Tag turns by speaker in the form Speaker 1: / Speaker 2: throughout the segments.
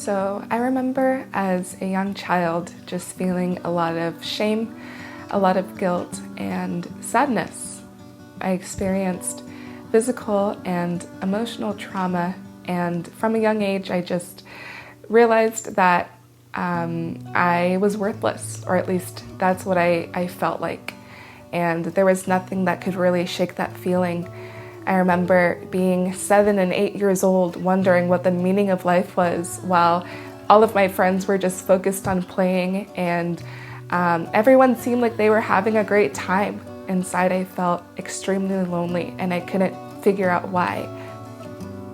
Speaker 1: So I remember as a young child just feeling a lot of shame, a lot of guilt, and sadness. I experienced physical and emotional trauma, and from a young age I just realized that I was worthless, or at least that's what I felt like. And there was nothing that could really shake that feeling. I remember being 7 and 8 years old, wondering what the meaning of life was, while all of my friends were just focused on playing, and everyone seemed like they were having a great time. Inside, I felt extremely lonely, and I couldn't figure out why.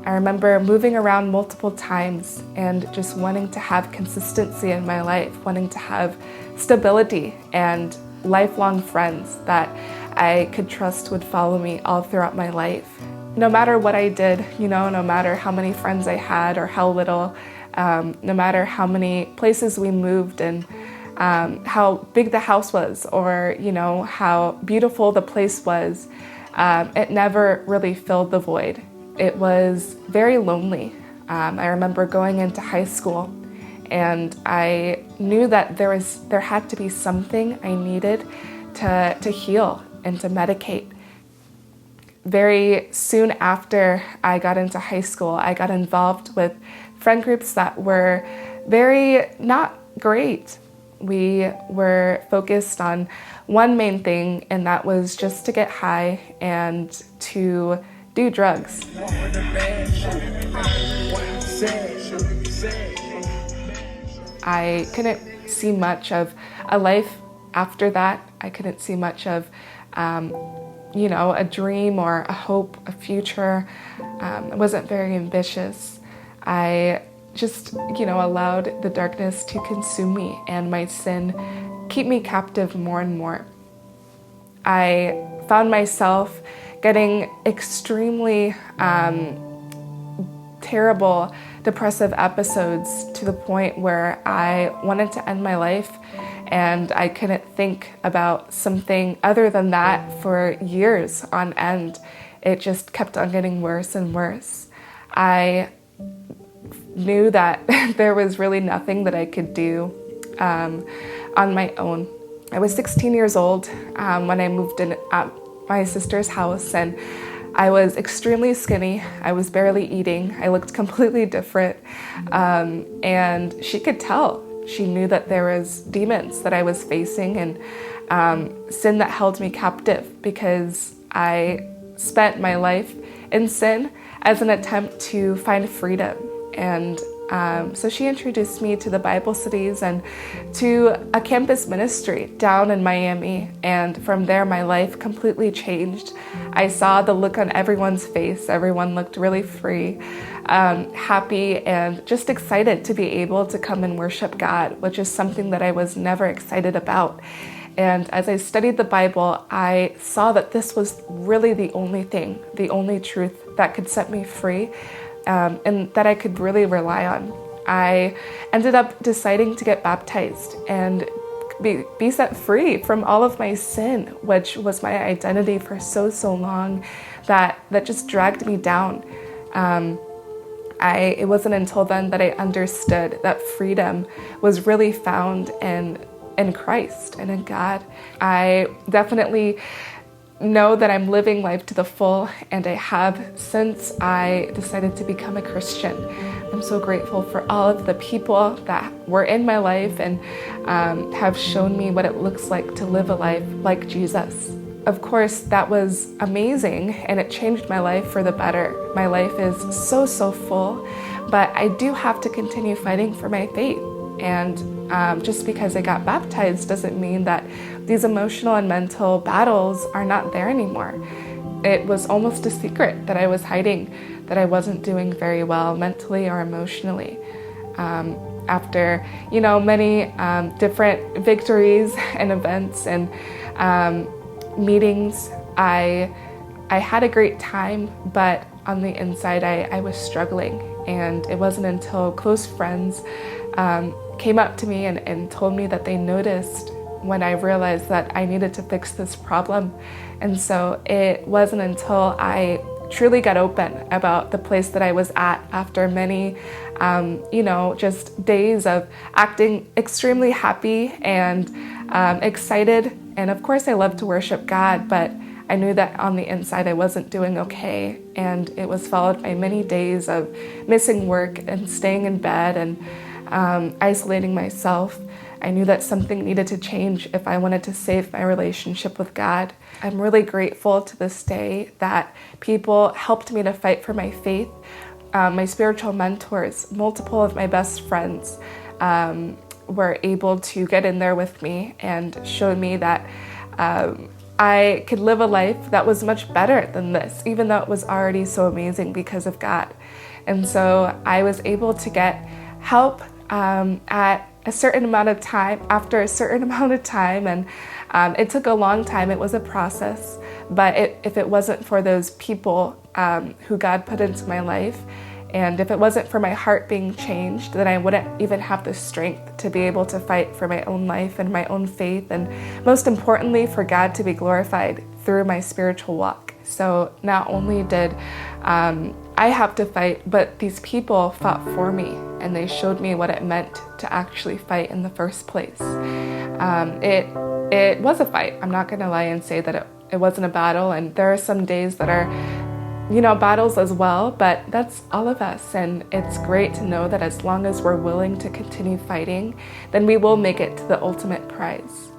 Speaker 1: I remember moving around multiple times and just wanting to have consistency in my life, wanting to have stability and lifelong friends that I could trust would follow me all throughout my life. No matter what I did, no matter how many friends I had or how little, no matter how many places we moved and how big the house was, or how beautiful the place was, it never really filled the void. It was very lonely. I remember going into high school, and I knew that there had to be something I needed to heal and to medicate. Very soon after I got into high school, I got involved with friend groups that were very not great. We were focused on one main thing, and that was just to get high and to do drugs. I couldn't see much of a life after that. I couldn't see much of a dream or a hope, a future. I wasn't very ambitious. I just, allowed the darkness to consume me and my sin keep me captive more and more. I found myself getting extremely terrible depressive episodes to the point where I wanted to end my life, and I couldn't think about something other than that for years on end. It just kept on getting worse and worse. I knew that there was really nothing that I could do on my own. I was 16 years old when I moved in at my sister's house, and I was extremely skinny. I was barely eating. I looked completely different, and she could tell. She knew that there was demons that I was facing and sin that held me captive, because I spent my life in sin as an attempt to find freedom. And so she introduced me to the Bible studies and to a campus ministry down in Miami. And from there, my life completely changed. I saw the look on everyone's face. Everyone looked really free, happy, and just excited to be able to come and worship God, which is something that I was never excited about. And as I studied the Bible, I saw that this was really the only thing, the only truth that could set me free, and that I could really rely on. I ended up deciding to get baptized and be set free from all of my sin, which was my identity for so long, that just dragged me down. It wasn't until then that I understood that freedom was really found in Christ and in God. I definitely know that I'm living life to the full, and I have since I decided to become a Christian. I'm so grateful for all of the people that were in my life and have shown me what it looks like to live a life like Jesus. Of course, that was amazing, and it changed my life for the better. My life is so full, but I do have to continue fighting for my faith. And just because I got baptized doesn't mean that these emotional and mental battles are not there anymore. It was almost a secret that I was hiding, that I wasn't doing very well mentally or emotionally. After, many different victories and events and meetings, I had a great time, but on the inside I was struggling. And it wasn't until close friends came up to me and told me that they noticed when I realized that I needed to fix this problem. And so it wasn't until I truly got open about the place that I was at after many, just days of acting extremely happy and excited. And of course, I love to worship God, but I knew that on the inside I wasn't doing okay. And it was followed by many days of missing work and staying in bed and isolating myself. I knew that something needed to change if I wanted to save my relationship with God. I'm really grateful to this day that people helped me to fight for my faith. My spiritual mentors, multiple of my best friends, were able to get in there with me and show me that I could live a life that was much better than this, even though it was already so amazing because of God. And so I was able to get help at a certain amount of time, after a certain amount of time, and it took a long time. It was a process, but if it wasn't for those people who God put into my life, and if it wasn't for my heart being changed, then I wouldn't even have the strength to be able to fight for my own life and my own faith, and most importantly, for God to be glorified through my spiritual walk. So not only did I have to fight, but these people fought for me, and they showed me what it meant to actually fight in the first place. It was a fight. I'm not going to lie and say that it wasn't a battle, and there are some days that are battles as well, but that's all of us. And it's great to know that as long as we're willing to continue fighting, then we will make it to the ultimate prize.